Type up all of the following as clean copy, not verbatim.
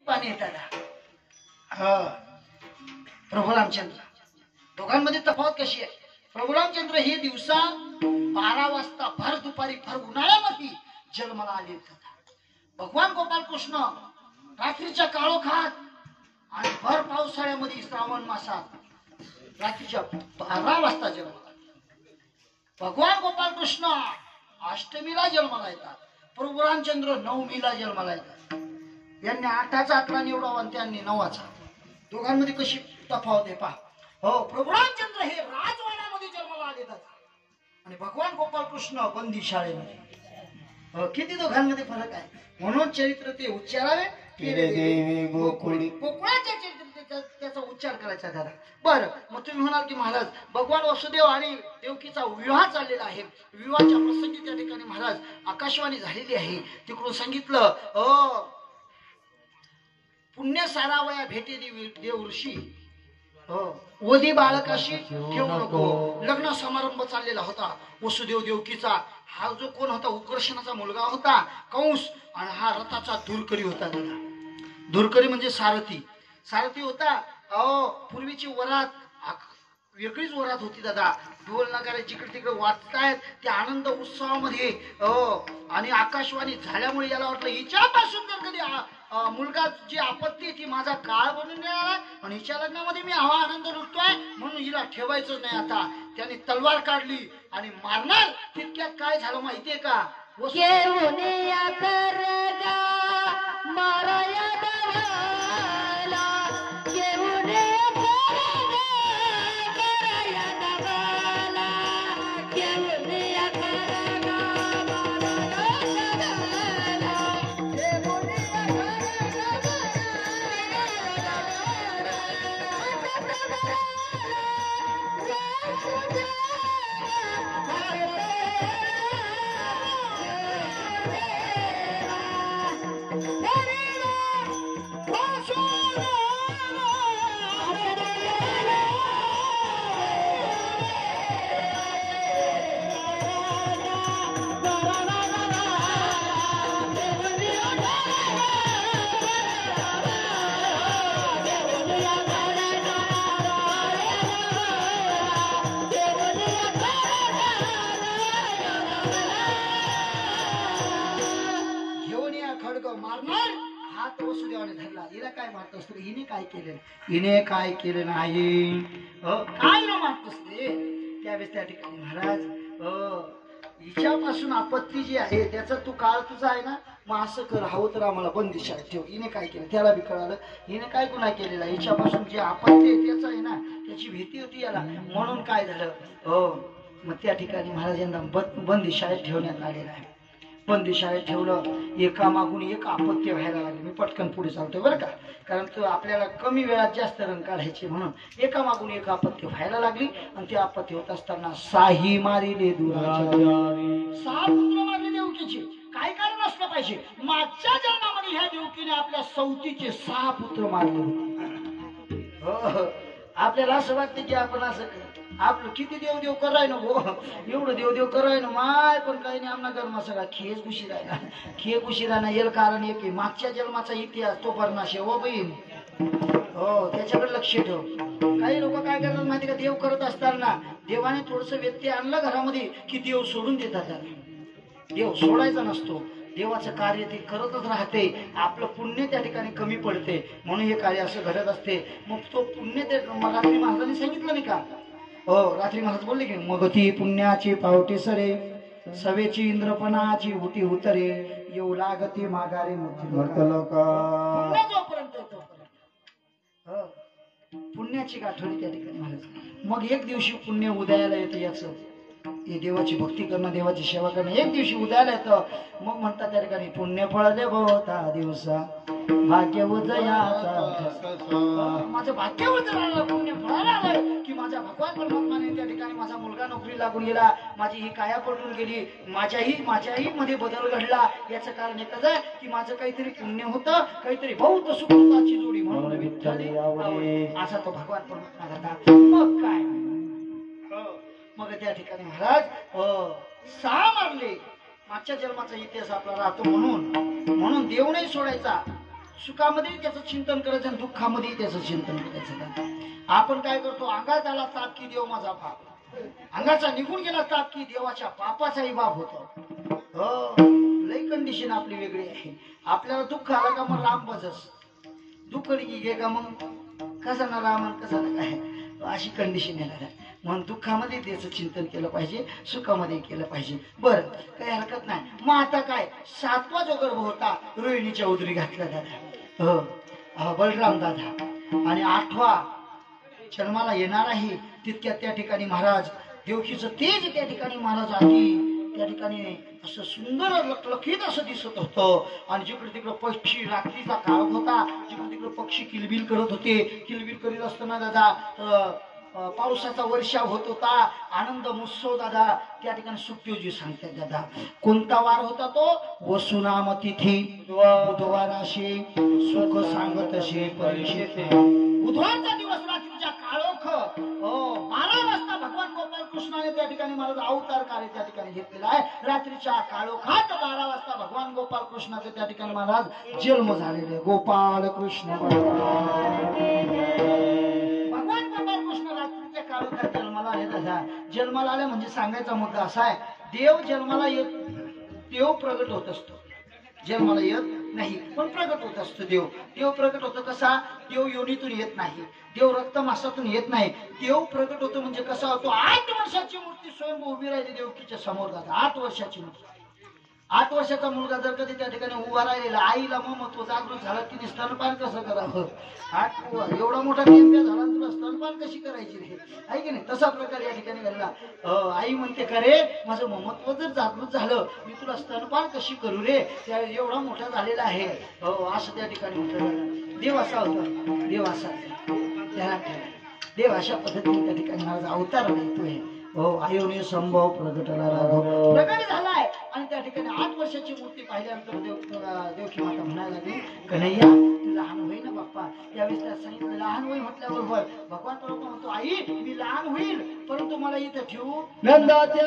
पाणी येतात. प्रभू रामचंद्र दोघांमध्ये तफावत कशी आहे? प्रभू रामचंद्र हे दिवसा 12 वाजता भर दुपारी भर उन्हाळ्यामध्ये जन्माला आले होते. भगवान गोपाल कृष्ण रात्रीच्या काळोखात आणि भर पावसाळ्यामध्ये श्रावण मासात रात्रीच्या 12 वाजता जन्माला. भगवान गोपाल कृष्ण अष्टमीला जन्माला येतात. प्रभू रामचंद्र नवमीला जन्माला येतात. यांनी 8चा आकडा निवडावा आणि त्यांनी 9चा. दोघांमध्ये कशी तफावत आहे पहा. हो, प्रभू रामचंद्र हे राजवाड्यामध्ये जन्माला आले आणि भगवान गोपाल कृष्ण बंदी शाळेमध्ये. किती दोघांमध्ये फरक आहे. म्हणून चरित्र ते उच्चारावे गोकुळी. गोकुळाच्या चरित्र त्याचा उच्चार करायचा झाला. बरं, मग तुम्ही म्हणाल की महाराज भगवान वसुदेव आणि देवकीचा विवाह चाललेला आहे. विवाहाच्या प्रसंगी त्या ठिकाणी महाराज आकाशवाणी झालेली आहे. तिकडून सांगितलं पुण्य सारावया भेटे देव ऋषी वधी बाळकाशी ठेवू नको. लग्न समारंभ चाललेला होता वसुदेव देवकीचा. हा जो कोण होता उग्रसेनाचा मुलगा होता कंस आणि हा रथाचा धुरकरी होता. धुरकरी म्हणजे सारथी. सारथी होता. पूर्वीची वरात वेगळीच वरात होती दादा. ढोल नगारे जिकडे तिकडे वाजतायत त्या आनंद उत्सवामध्ये. आणि आकाशवाणी झाल्यामुळे याला वाटलं हिच्यापासून जर कधी मुलगा जी आपत्ती ती माझा काळ बनून येणार आणि हिच्या लग्नामध्ये मी हवा आनंद लुटतोय म्हणून हिला ठेवायचं नाही. आता त्याने तलवार काढली आणि मारणार. तितक्यात काय झालं माहितीये का? हिने काय केलं नाही. काय न मारतोस रे. त्यावेळेस त्या ठिकाणी महाराज हिच्यापासून आपत्ती जी आहे त्याचा तू काळ तुझा आहे ना. मग असं कर हवं तर आम्हाला बंदिशात ठेव. हिने काय केलं त्याला बी कळालं हिने काय गुन्हा केलेला. हिच्यापासून जी आपत्ती आहे त्याचा आहे ना त्याची भीती होती याला. म्हणून काय झालं मग त्या ठिकाणी महाराजांना बंदिशाळेत ठेवण्यात आलेलं आहे. बंदिशाळेत ठेवलं. एका मागून एक आपत्ती व्हायला लागली. मी पटकन पुढे चालतोय बरं का. कारण तो आपल्याला कमी वेळात जास्त रंग काढायचे म्हणून एका मागून एक आपत्ती व्हायला लागली. आणि ती आपत्ती होत असताना साही मारिले दुराचारी. 6 पुत्र मारले देवकीचे. काय कारण असलं पाहिजे. मागच्या जन्मामध्ये ह्या देवकीने आपल्या सौतीचे 6 पुत्र मारले होते. आपल्याला असं वाटतं की आपण असं आपलं किती देवदेव कराय ना भो. एवढं देवदेव कराय ना माय. पण काही नाही आमना गरमा सगळा खेळ उशीर आहे ना. खेळ उशीर आहे ना. याला कारण एक मागच्या जन्माचा इतिहास तो परनाशे हो बहीण. त्याच्याकडे लक्ष ठेव. काही लोक काय करतात माहिती का. देव करत असताना देवाने थोडस व्यत्यय आणलं घरामध्ये की देव सोडून देतात. देव सोडायचा नसतो. देवाचं कार्य ते करतच राहते. आपलं पुण्य त्या ठिकाणी कमी पडते म्हणून हे कार्य असं घडत असते. मग तो पुण्य ते रात्री महाराजांनी सांगितलं नाही का. रात्री महाराज बोलले की मग ती पुण्याची पावटी सरे सवेची इंद्रपणाची उटी उतरे येऊ लागती माघारी पुण्याची गाठवली त्या ठिकाणी महाराज. मग एक दिवशी पुण्य उदयाला येतं. याचं हे देवाची भक्ती करणं देवाची सेवा करणं एक दिवशी उदयाला येतं. मग म्हणतात त्या ठिकाणी पुण्य फळ देवता दिवसा भाग्य उदयाचा. माझं भाग्य उदयाला पुण्य फळाला आलं की माझ्या भगवान परमात्माने त्या ठिकाणी माझा मुलगा नोकरी लागून गेला. माझी ही काया पडून गेली. माझ्याही मध्ये बदल घडला. याचं कारण एकच आहे की माझं काहीतरी पुण्य होतं. काहीतरी बहुत सुकृताची जोडी म्हणून विठ्ठली असा तो भगवान परमात्मा होता. मग काय मग त्या ठिकाणी महाराज 6 मारले. मागच्या जन्माचा इतिहास आपला राहतो म्हणून देव नाही सोडायचा. सुखामध्ये त्याचं चिंतन करायचं आणि दुःखामध्ये त्याचं चिंतन करायचं. आपण काय करतो, अंगात आला ताप की देव माझा बाप, अंगाचा निघून गेला ताप की देवाच्या पापाचाही बाप होतो. हो, लई कंडिशन आपली वेगळी आहे. आपल्याला दुःख आलं का मग राम बजस, दुःख घे का मग कसा ना राम कसा ना काय, अशी कंडिशन येणार आहे. म्हणून दुःखामध्ये त्याचं चिंतन केलं पाहिजे, सुखामध्ये केलं पाहिजे. बरं, काही हरकत नाही. मग आता काय, 7वा जो गर्भ होता रोहिणीच्या उदरी घातला दादा, हो बलराम दादा, आणि 8वा जन्माला येणार आहे. तितक्या त्या ठिकाणी महाराज देवकीचं तेज त्या ठिकाणी महाराज आधी त्या ठिकाणी असं सुंदर लखलखीत असं दिसत होतं. आणि जिकडे तिकडे पक्षी, रात्रीचा काळ होता, जिकडे तिकडे पक्षी किलबिल करत होते. किलबिल करीत असताना दादा पावसाचा वर्षाव होत होता, आनंद महोत्सव दादा त्या ठिकाणी. सुखदेवजी सांगतात दादा, कोणता वार होता तो? वसुनाम तिथी बुधवाराशी सुख सांगत असे परिषद. बुधवारचा दिवस, रात्रीच्या काळोख 12 वाजता भगवान गोपाल कृष्णाने त्या ठिकाणी महाराज अवतार कार्य त्या ठिकाणी घेतलेला आहे. रात्रीच्या काळोखात 12 वाजता भगवान गोपाल कृष्णाचे त्या ठिकाणी महाराज जन्म झालेले. गोपाल कृष्ण भगवान गोपाल कृष्ण रात्रीच्या काळोखात जन्माला आले दादा. जन्माला आले म्हणजे सांगायचा मुद्दा असा आहे, देव जन्माला येत, देव प्रगट होत असतो. जन्माला येत नाही पण प्रगट होत असतो देव. देव प्रगट होतो कसा? देव योनीतून येत नाही, देव रक्त मासातून येत नाही. देव प्रगट होतो म्हणजे कसा होतो? 8 वर्षाची मूर्ती स्वयं उभी राहिली देवकीच्या समोर दादा. 8 वर्षाची मूर्ती. 8 वर्षाचा मुलगा जर कधी त्या ठिकाणी उभा राहिलेला, आईला महत्व जागृत झाला, तिने स्तनपान कसं करावं? एवढा मोठा टेम्प्या झाला, तुला स्तनपान कशी करायची रे, आहे की नाही? तसा प्रकार या ठिकाणी घडला. आई म्हणते का रे, माझं महत्व जर जागृत झालं, मी तुला स्तनपान कशी करू रे, त्या एवढा मोठा झालेला आहे. असं त्या ठिकाणी म्हटलं. देव असा होता, देव असा त्या देव अशा पद्धतीने त्या ठिकाणी माझा अवतार येतोय. आयोने संभव प्रगटला राघव प्रगट झालाय. आणि त्या ठिकाणी 8 वर्षाची मूर्ती पाहिल्यानंतर देवकी माता म्हणायला लागली, कन्हैया तू लहान होई ना बाप्पा. त्यावेळेस त्या सांगितलं लहान होई म्हटल्याबरोबर भगवान परमात्मा म्हणतो, आई मी लहान होईल परंतु मला इथं ठेवू नंदाच्या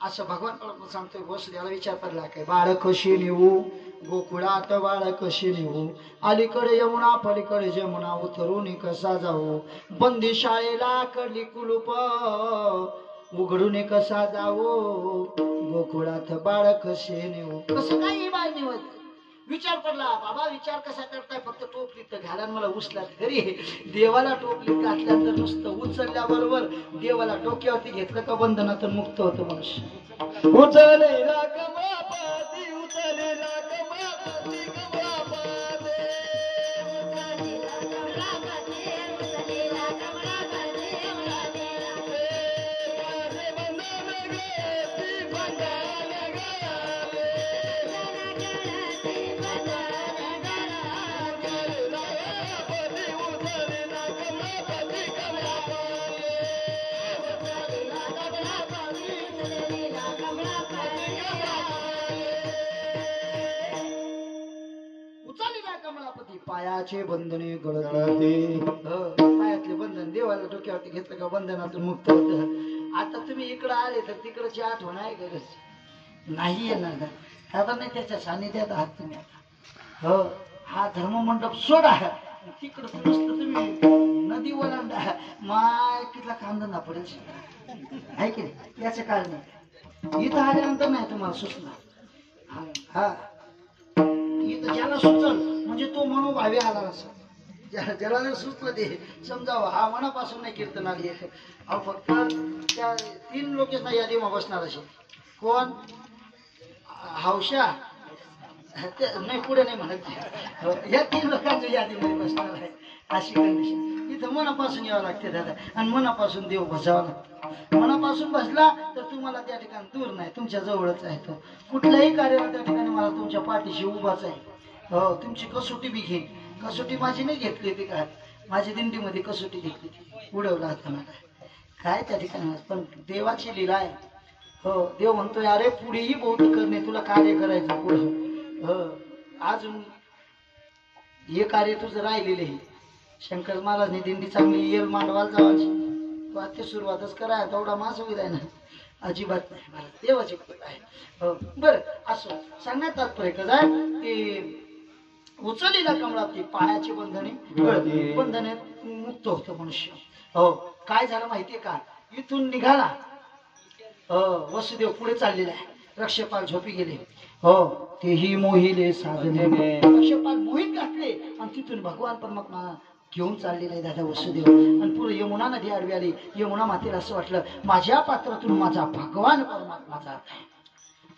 असं भगवान परमात्मा सांगतोय. बसल्याला विचार पडला काय, बाळ कशी नेऊ गोकुळात, बाळ कशी नेऊ अलीकडे यमुना पलीकडे जमुना, उतरून कसा जाऊ बंदी शाळेला कडली कुलूप, उघडून कसा जाऊ गोकुळात बाळ कशी नेऊ. कसं काय बाळ निवत विचार पडला. बाबा विचार कसा करताय, फक्त टोपलीत घाला मला उचलात घरी. देवाला टोपलीत घातल्यानंतर नुसतं उचलल्याबरोबर देवाला डोक्यावरती घेतलं का बंधनातून मुक्त होतं मनुष्य. उचलेला कमळापाती, उचलेला कमळापाती, कमळापाती, पायाचे बंधने गळते. पायातले बंधन देवाला डोक्यावरती घेतलं का बंधनातून मुक्त होत. आता तुम्ही इकडं आले तर तिकडची आठवण आहे गरज नाही येणार. आता नाही त्याच्या सानिध्यात आहात तुम्ही. आता हो हा धर्ममंडप सोडा तिकडं नुसतं तुम्ही नदी ओलांडा माय तिथला कांदा पडेल आहे की नाही याचं कारण नाही इथं आल्यानंतर नाही तुम्हाला सुचणार हा इथं ज्याला सुचल म्हणजे तो मनोभावी आला असं ज्याला जर सुचलं ते समजावं हा मनापासून नाही कीर्तन आली अहो फक्त त्या 3 लोकांना यादीमा बसणार असे कोण हौशा नाही पुढे नाही म्हणत या 3 लोकांच्या यादीमध्ये बसणार आहे अशी कंडिशन इथं मनापासून यावं लागते दादा आणि मनापासून देव बसावा लागतो मनापासून बसला तर तुम्हाला त्या ठिकाणी दूर नाही तुमच्या जवळच आहे तो कुठल्याही कार्याला त्या ठिकाणी मला तुमच्या पाठीशी उभाच आहे हो तुमची कसोटी बी घेईन कसोटी माझी नाही घेतली होती काय माझ्या दिंडीमध्ये कसोटी घेतली होती उडवला होता मला काय त्या ठिकाणी पण देवाची लीला आहे हो देव म्हणतोय अरे पुढेही बहुत करणे तुला कार्य करायचं पुढं हो अजून हे कार्य तुझं राहिलेलं आहे शंकर महाराजने दिंडी चांगली येल मांडवाल जावाची तो आता सुरुवातच करा तेवढा माझ सुविधा आहे ना अजिबात नाही मला देवाची कृपा आहे हो बरं असं सांगण्यात तात्पर्य कसं आहे ते उचललेला कमळात ती पायाची बंधने मुक्त होतं मनुष्य हो काय झालं माहितीये का इथून निघाला वसुदेव पुढे चाललेला आहे रक्षपाल झोपी गेले हो तेही मोहिले साधने रक्षपाल मोहित घातले आणि तिथून भगवान परमात्मा घेऊन चाललेला आहे दादा वसुदेव आणि पुढे यमुना नदी आडवी आली यमुना मातेला असं वाटलं माझ्या पात्रातून माझा भगवान परमात्मा जात आहे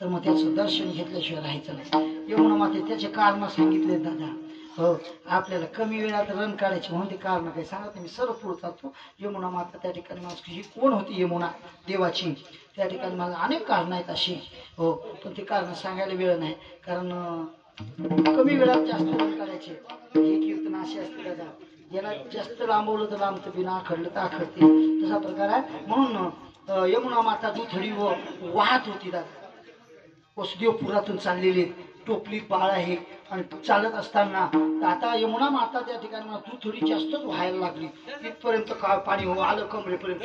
तर मग त्याचं दर्शन घेतल्याशिवाय राहायचं नाही यमुना माते त्याचे कारण सांगितले दादा हो आपल्याला कमी वेळात रन काढायचे म्हणून ते कारण काही सांगत नाही मी सर्व पुढे जातो यमुना माता त्या ठिकाणी माझी ही कोण होती यमुना देवाची त्या ठिकाणी मला अनेक कारण आहेत अशी हो पण ते कारण सांगायला वेळ नाही कारण कमी वेळात जास्त रन काढायचे हे कीर्तन असे असते दादा याला जास्त लांबवलं तर लांबतं बिना आखडलं तर आखडते तसा प्रकार आहे म्हणून यमुना माता दुथडी व वाहत होती दादा वसुदेव पुरातून चाललेले टोपलीत बाळ आहे आणि चालत असताना आता यमुना माता त्या ठिकाणी मला दुथडी जास्तच व्हायला लागली इथपर्यंत पाणी हो आलं कमरेपर्यंत